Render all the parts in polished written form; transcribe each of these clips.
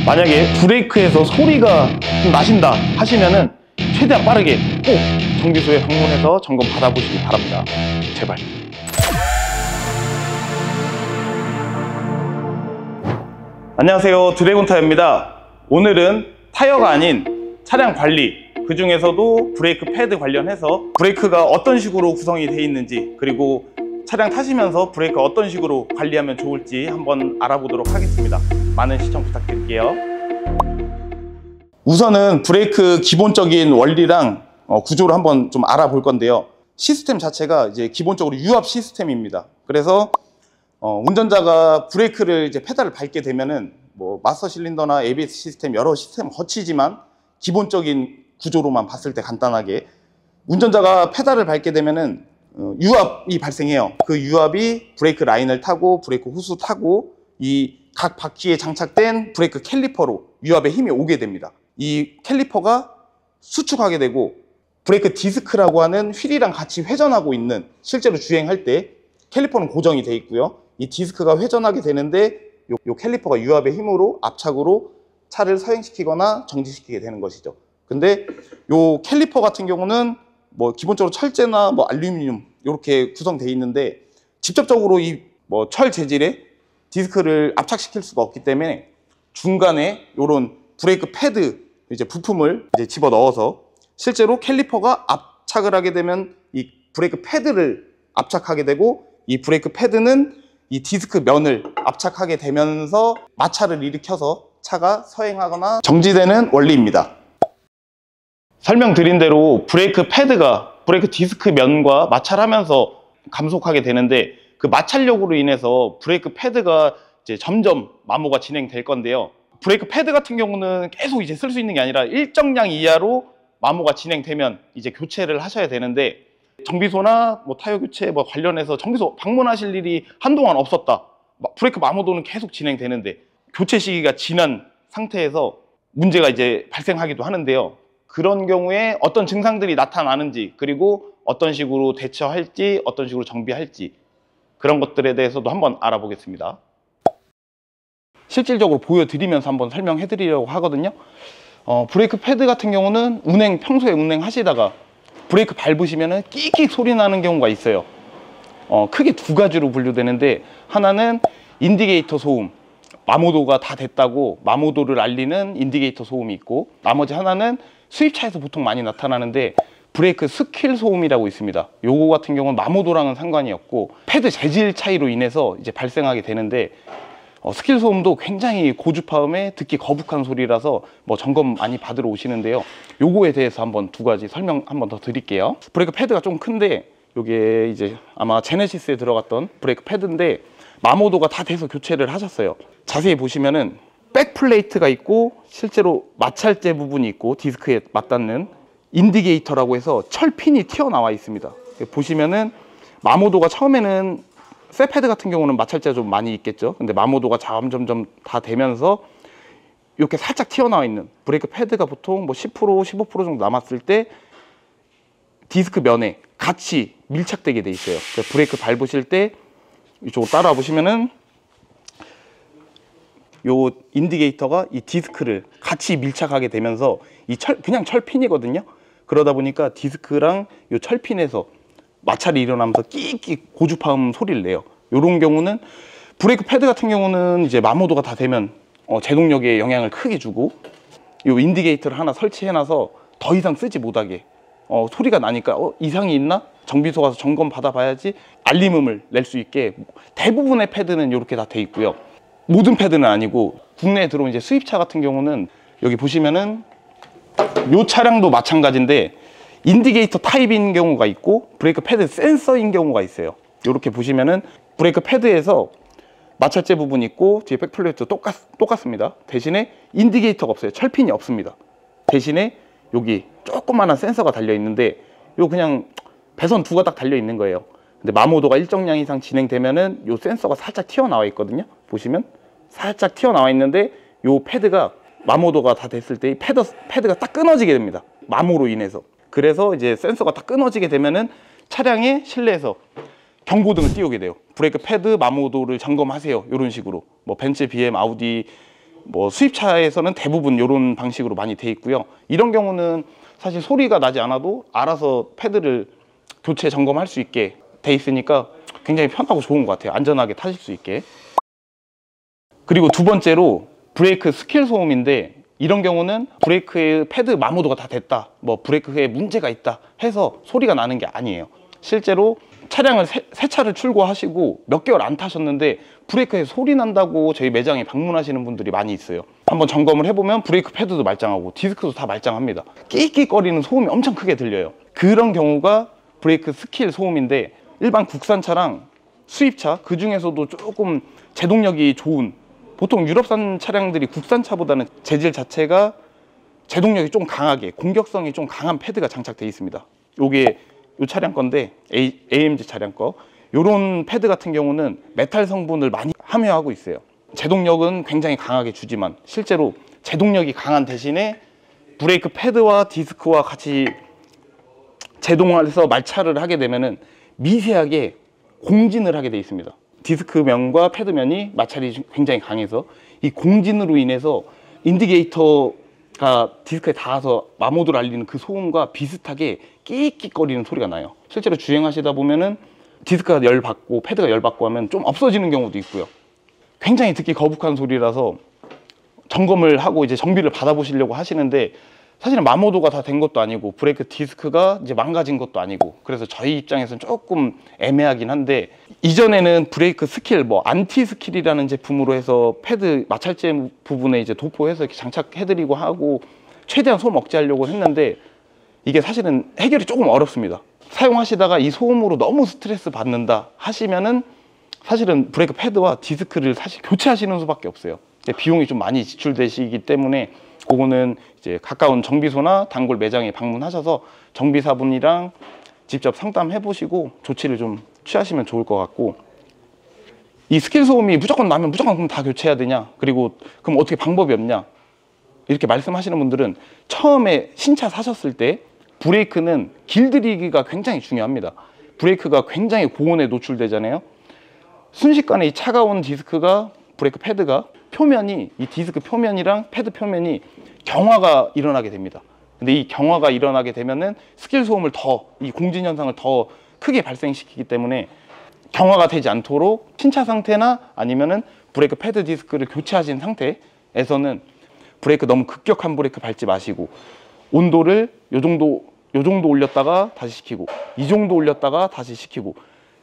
만약에 브레이크에서 소리가 좀 나신다 하시면은 최대한 빠르게 꼭 정비소에 방문해서 점검 받아보시기 바랍니다. 제발. 안녕하세요, 드래곤 타이어입니다. 오늘은 타이어가 아닌 차량 관리, 그 중에서도 브레이크 패드 관련해서 브레이크가 어떤 식으로 구성이 되어 있는지, 그리고 차량 타시면서 브레이크 어떤 식으로 관리하면 좋을지 한번 알아보도록 하겠습니다. 많은 시청 부탁드릴게요. 우선은 브레이크 기본적인 원리랑 구조를 한번 좀 알아볼 건데요. 시스템 자체가 이제 기본적으로 유압 시스템입니다. 그래서 운전자가 브레이크를 이제 페달을 밟게 되면은 뭐 마스터 실린더나 ABS 시스템 여러 시스템 거치지만 기본적인 구조로만 봤을 때 간단하게 운전자가 페달을 밟게 되면은 유압이 발생해요. 그 유압이 브레이크 라인을 타고 브레이크 호스 타고 이 각 바퀴에 장착된 브레이크 캘리퍼로 유압의 힘이 오게 됩니다. 이 캘리퍼가 수축하게 되고 브레이크 디스크라고 하는 휠이랑 같이 회전하고 있는, 실제로 주행할 때 캘리퍼는 고정이 돼 있고요. 이 디스크가 회전하게 되는데 요 캘리퍼가 유압의 힘으로 압착으로 차를 서행시키거나 정지시키게 되는 것이죠. 근데 요 캘리퍼 같은 경우는 뭐 기본적으로 철제나 뭐 알루미늄 이렇게 구성되어 있는데 직접적으로 이 뭐 철 재질의 디스크를 압착시킬 수가 없기 때문에 중간에 요런 브레이크 패드 이제 부품을 이제 집어 넣어서 실제로 캘리퍼가 압착을 하게 되면 이 브레이크 패드를 압착하게 되고, 이 브레이크 패드는 이 디스크 면을 압착하게 되면서 마찰을 일으켜서 차가 서행하거나 정지되는 원리입니다. 설명드린 대로 브레이크 패드가 브레이크 디스크 면과 마찰하면서 감속하게 되는데, 그 마찰력으로 인해서 브레이크 패드가 이제 점점 마모가 진행될 건데요. 브레이크 패드 같은 경우는 계속 이제 쓸 수 있는 게 아니라 일정량 이하로 마모가 진행되면 이제 교체를 하셔야 되는데, 정비소나 뭐 타이어 교체 뭐 관련해서 정비소 방문하실 일이 한동안 없었다. 브레이크 마모도는 계속 진행되는데 교체 시기가 지난 상태에서 문제가 이제 발생하기도 하는데요. 그런 경우에 어떤 증상들이 나타나는지, 그리고 어떤 식으로 대처할지, 어떤 식으로 정비할지, 그런 것들에 대해서도 한번 알아보겠습니다. 실질적으로 보여드리면서 한번 설명해 드리려고 하거든요. 브레이크 패드 같은 경우는 평소에 운행하시다가 브레이크 밟으시면은 끼익 소리 나는 경우가 있어요. 크게 두 가지로 분류되는데, 하나는 인디게이터 소음, 마모도가 다 됐다고 마모도를 알리는 인디게이터 소음이 있고, 나머지 하나는 수입차에서 보통 많이 나타나는데 브레이크 스킬 소음이라고 있습니다. 요거 같은 경우는 마모도랑은 상관이 없고 패드 재질 차이로 인해서 이제 발생하게 되는데, 스킬 소음도 굉장히 고주파음에 듣기 거북한 소리라서 뭐 점검 많이 받으러 오시는데요. 요거에 대해서 한번 두 가지 설명 한번 더 드릴게요. 브레이크 패드가 좀 큰데 요게 이제 아마 제네시스에 들어갔던 브레이크 패드인데 마모도가 다 돼서 교체를 하셨어요. 자세히 보시면은 백 플레이트가 있고 실제로 마찰재 부분이 있고 디스크에 맞닿는 인디게이터라고 해서 철핀이 튀어나와 있습니다. 보시면은 마모도가 처음에는 새 패드 같은 경우는 마찰재가 좀 많이 있겠죠. 근데 마모도가 점점 다 되면서 이렇게 살짝 튀어나와 있는 브레이크 패드가 보통 뭐 10%, 15% 정도 남았을 때 디스크 면에 같이 밀착되게 돼 있어요. 브레이크 밟으실 때 이쪽으로 따라와 보시면은 요 인디게이터가 이 디스크를 같이 밀착하게 되면서 그냥 철핀이거든요. 그러다 보니까 디스크랑 요 철핀에서 마찰이 일어나면서 끼익 고주파음 소리를 내요. 요런 경우는 브레이크 패드 같은 경우는 이제 마모도가 다 되면 제동력에 영향을 크게 주고, 요 인디게이터를 하나 설치해놔서 더 이상 쓰지 못하게 소리가 나니까 이상이 있나? 정비소 가서 점검 받아봐야지 알림음을 낼 수 있게 대부분의 패드는 이렇게 다 돼 있고요. 모든 패드는 아니고 국내에 들어온 이제 수입차 같은 경우는 여기 보시면은 요 차량도 마찬가지인데 인디게이터 타입인 경우가 있고 브레이크 패드 센서인 경우가 있어요. 이렇게 보시면은 브레이크 패드에서 마찰재 부분이 있고 뒤에 백플레이트 똑같습니다. 대신에 인디게이터가 없어요. 철핀이 없습니다. 대신에 여기 조그만한 센서가 달려 있는데 요 그냥 배선 두 가닥 달려 있는 거예요. 근데 마모도가 일정량 이상 진행되면은 요 센서가 살짝 튀어나와 있거든요. 보시면 살짝 튀어나와 있는데 요 패드가 마모도가 다 됐을 때 패드가 딱 끊어지게 됩니다. 마모로 인해서. 그래서 이제 센서가 딱 끊어지게 되면은 차량의 실내에서 경고등을 띄우게 돼요. 브레이크 패드 마모도를 점검하세요. 이런 식으로. 뭐 벤츠, BM, 아우디 뭐 수입차에서는 대부분 이런 방식으로 많이 돼 있고요. 이런 경우는 사실 소리가 나지 않아도 알아서 패드를 교체 점검할 수 있게 돼 있으니까 굉장히 편하고 좋은 것 같아요. 안전하게 타실 수 있게. 그리고 두 번째로 브레이크 스킬 소음인데, 이런 경우는 브레이크의 패드 마모도가 다 됐다, 뭐 브레이크에 문제가 있다 해서 소리가 나는 게 아니에요. 실제로 차량을 새 차를 출고하시고 몇 개월 안 타셨는데 브레이크에 소리 난다고 저희 매장에 방문하시는 분들이 많이 있어요. 한번 점검을 해보면 브레이크 패드도 말짱하고 디스크도 다 말짱합니다. 끽끽거리는 소음이 엄청 크게 들려요. 그런 경우가 브레이크 스킬 소음인데, 일반 국산차랑 수입차 그 중에서도 조금 제동력이 좋은, 보통 유럽산 차량들이 국산차보다는 재질 자체가 제동력이 좀 강하게, 공격성이 좀 강한 패드가 장착되어 있습니다. 요게 이 차량 건데 AMG 차량 거, 요런 패드 같은 경우는 메탈 성분을 많이 함유하고 있어요. 제동력은 굉장히 강하게 주지만 실제로 제동력이 강한 대신에 브레이크 패드와 디스크와 같이 제동을 해서 말차를 하게 되면은 미세하게 공진을 하게 돼 있습니다. 디스크 면과 패드 면이 마찰이 굉장히 강해서 이 공진으로 인해서 인디게이터가 디스크에 닿아서 마모도를 알리는 그 소음과 비슷하게 끽끽거리는 소리가 나요. 실제로 주행하시다 보면은 디스크가 열받고 패드가 열받고 하면 좀 없어지는 경우도 있고요. 굉장히 듣기 거북한 소리라서 점검을 하고 이제 정비를 받아보시려고 하시는데, 사실은 마모도가 다 된 것도 아니고 브레이크 디스크가 이제 망가진 것도 아니고, 그래서 저희 입장에서는 조금 애매하긴 한데, 이전에는 브레이크 스킬, 뭐 안티 스킬이라는 제품으로 해서 패드 마찰제 부분에 이제 도포해서 이렇게 장착해드리고 하고 최대한 소음 억제하려고 했는데, 이게 사실은 해결이 조금 어렵습니다. 사용하시다가 이 소음으로 너무 스트레스 받는다 하시면은 사실은 브레이크 패드와 디스크를 사실 교체하시는 수밖에 없어요. 비용이 좀 많이 지출되시기 때문에 그거는 이제 가까운 정비소나 단골 매장에 방문하셔서 정비사분이랑 직접 상담해 보시고 조치를 좀 취하시면 좋을 것 같고, 이 스킬 소음이 무조건 나면 무조건 그럼 다 교체해야 되냐, 그리고 그럼 어떻게 방법이 없냐, 이렇게 말씀하시는 분들은 처음에 신차 사셨을 때 브레이크는 길들이기가 굉장히 중요합니다. 브레이크가 굉장히 고온에 노출되잖아요. 순식간에 이 차가운 디스크가, 브레이크 패드가 표면이, 이 디스크 표면이랑 패드 표면이 경화가 일어나게 됩니다. 근데 이 경화가 일어나게 되면은 스킬 소음을 더, 이 공진 현상을 더 크게 발생시키기 때문에 경화가 되지 않도록 신차 상태나 아니면은 브레이크 패드 디스크를 교체하신 상태에서는 브레이크 너무 급격한 브레이크 밟지 마시고, 온도를 요 정도 올렸다가 다시 식히고, 이 정도 올렸다가 다시 식히고,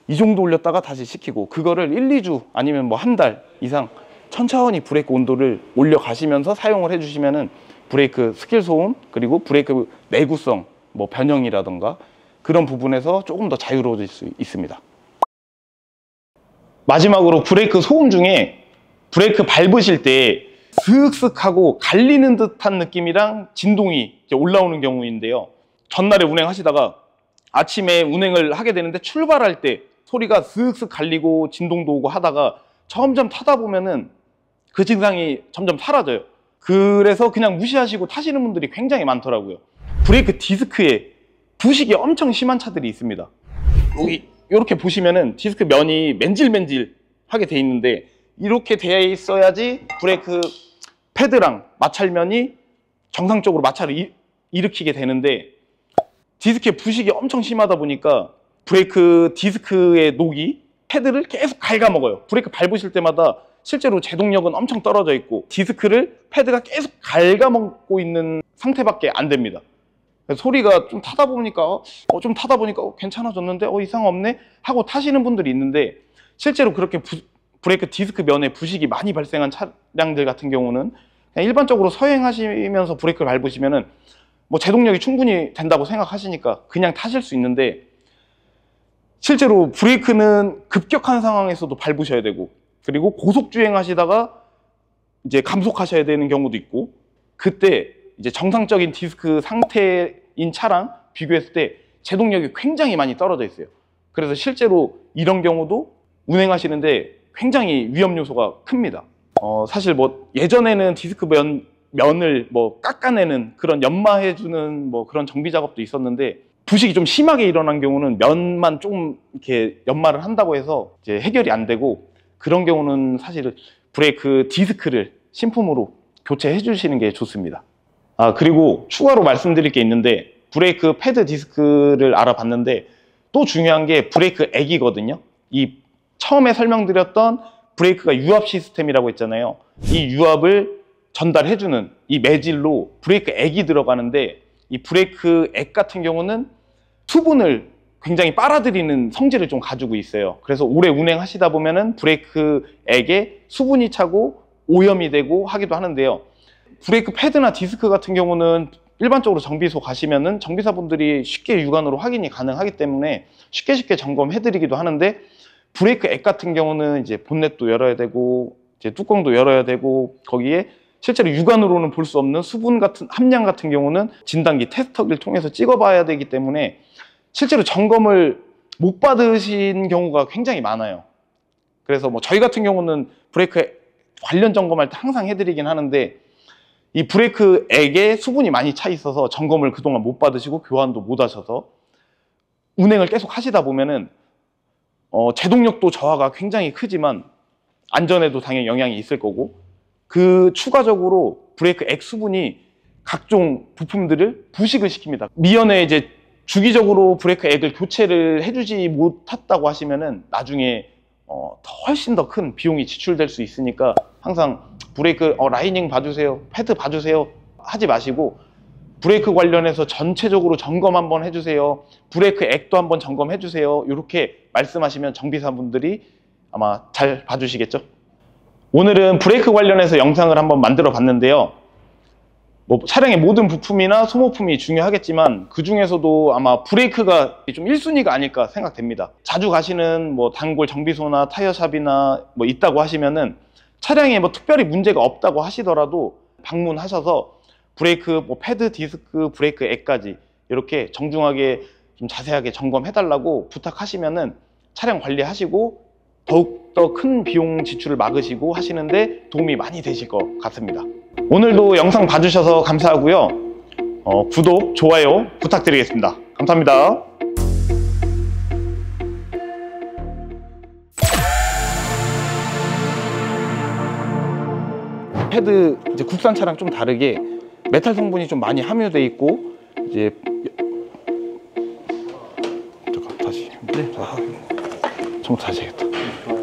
이 정도 올렸다가 다시 식히고, 그거를 1, 2주 아니면 뭐 한 달 이상 천천히 브레이크 온도를 올려가시면서 사용을 해주시면은 브레이크 스킬 소음, 그리고 브레이크 내구성, 뭐 변형이라던가 그런 부분에서 조금 더 자유로워질 수 있습니다. 마지막으로 브레이크 소음 중에 브레이크 밟으실 때 슥슥 하고 갈리는 듯한 느낌이랑 진동이 올라오는 경우인데요. 전날에 운행하시다가 아침에 운행을 하게 되는데 출발할 때 소리가 슥슥 갈리고 진동도 오고 하다가 점점 타다 보면은 그 증상이 점점 사라져요. 그래서 그냥 무시하시고 타시는 분들이 굉장히 많더라고요. 브레이크 디스크에 부식이 엄청 심한 차들이 있습니다. 여기 이렇게 보시면은 디스크 면이 맨질맨질하게 돼 있는데, 이렇게 되어 있어야지 브레이크 패드랑 마찰면이 정상적으로 마찰을 일으키게 되는데, 디스크의 부식이 엄청 심하다 보니까 브레이크 디스크의 녹이 패드를 계속 갉아먹어요. 브레이크 밟으실 때마다 실제로 제동력은 엄청 떨어져 있고 디스크를 패드가 계속 갉아먹고 있는 상태밖에 안 됩니다. 소리가 좀 타다 보니까 괜찮아졌는데 이상 없네 하고 타시는 분들이 있는데, 실제로 그렇게 브레이크 디스크 면에 부식이 많이 발생한 차량들 같은 경우는 그냥 일반적으로 서행하시면서 브레이크를 밟으시면은 뭐 제동력이 충분히 된다고 생각하시니까 그냥 타실 수 있는데, 실제로 브레이크는 급격한 상황에서도 밟으셔야 되고, 그리고 고속 주행하시다가 이제 감속하셔야 되는 경우도 있고, 그때 이제 정상적인 디스크 상태인 차랑 비교했을 때 제동력이 굉장히 많이 떨어져 있어요. 그래서 실제로 이런 경우도 운행하시는데 굉장히 위험 요소가 큽니다. 사실 뭐 예전에는 디스크 면을 뭐 깎아내는 그런 연마해주는 뭐 그런 정비 작업도 있었는데, 부식이 좀 심하게 일어난 경우는 면만 좀 이렇게 연마를 한다고 해서 이제 해결이 안 되고, 그런 경우는 사실 브레이크 디스크를 신품으로 교체해 주시는 게 좋습니다. 그리고 추가로 말씀드릴 게 있는데, 브레이크 패드 디스크를 알아봤는데 또 중요한 게 브레이크 액이거든요. 이 처음에 설명드렸던 브레이크가 유압 시스템이라고 했잖아요. 이 유압을 전달해주는 이 매질로 브레이크 액이 들어가는데, 이 브레이크 액 같은 경우는 수분을 굉장히 빨아들이는 성질을 좀 가지고 있어요. 그래서 오래 운행하시다 보면은 브레이크 액에 수분이 차고 오염이 되고 하기도 하는데요. 브레이크 패드나 디스크 같은 경우는 일반적으로 정비소 가시면은 정비사분들이 쉽게 육안으로 확인이 가능하기 때문에 쉽게 점검해드리기도 하는데, 브레이크 액 같은 경우는 이제 본넷도 열어야 되고 이제 뚜껑도 열어야 되고, 거기에 실제로 육안으로는 볼 수 없는 수분 같은 함량 같은 경우는 진단기 테스터기를 통해서 찍어봐야 되기 때문에 실제로 점검을 못 받으신 경우가 굉장히 많아요. 그래서 뭐 저희 같은 경우는 브레이크 관련 점검할 때 항상 해드리긴 하는데, 이 브레이크 액에 수분이 많이 차 있어서 점검을 그동안 못 받으시고 교환도 못 하셔서 운행을 계속 하시다 보면은 제동력도 저하가 굉장히 크지만 안전에도 당연히 영향이 있을 거고, 그 추가적으로 브레이크 액 수분이 각종 부품들을 부식을 시킵니다. 미연에 이제 주기적으로 브레이크 액을 교체를 해주지 못했다고 하시면은 나중에 훨씬 더 큰 비용이 지출될 수 있으니까 항상 브레이크 라이닝 봐주세요, 패드 봐주세요 하지 마시고, 브레이크 관련해서 전체적으로 점검 한번 해주세요, 브레이크 액도 한번 점검해 주세요, 이렇게 말씀하시면 정비사분들이 아마 잘 봐주시겠죠. 오늘은 브레이크 관련해서 영상을 한번 만들어 봤는데요. 뭐 차량의 모든 부품이나 소모품이 중요하겠지만 그 중에서도 아마 브레이크가 좀 1순위가 아닐까 생각됩니다. 자주 가시는 뭐 단골 정비소나 타이어샵이나 뭐 있다고 하시면은 차량에 뭐 특별히 문제가 없다고 하시더라도 방문하셔서 브레이크 뭐 패드, 디스크, 브레이크 액까지 이렇게 정중하게 좀 자세하게 점검해 달라고 부탁하시면은 차량 관리하시고 더욱더 큰 비용 지출을 막으시고 하시는데 도움이 많이 되실 것 같습니다. 오늘도 영상 봐주셔서 감사하고요. 구독, 좋아요 부탁드리겠습니다. 감사합니다. 패드 이제 국산 차량 좀 다르게 메탈 성분이 좀 많이 함유되어 있고, 이제 잠깐 다시. 네. 좀 다시 해야겠다.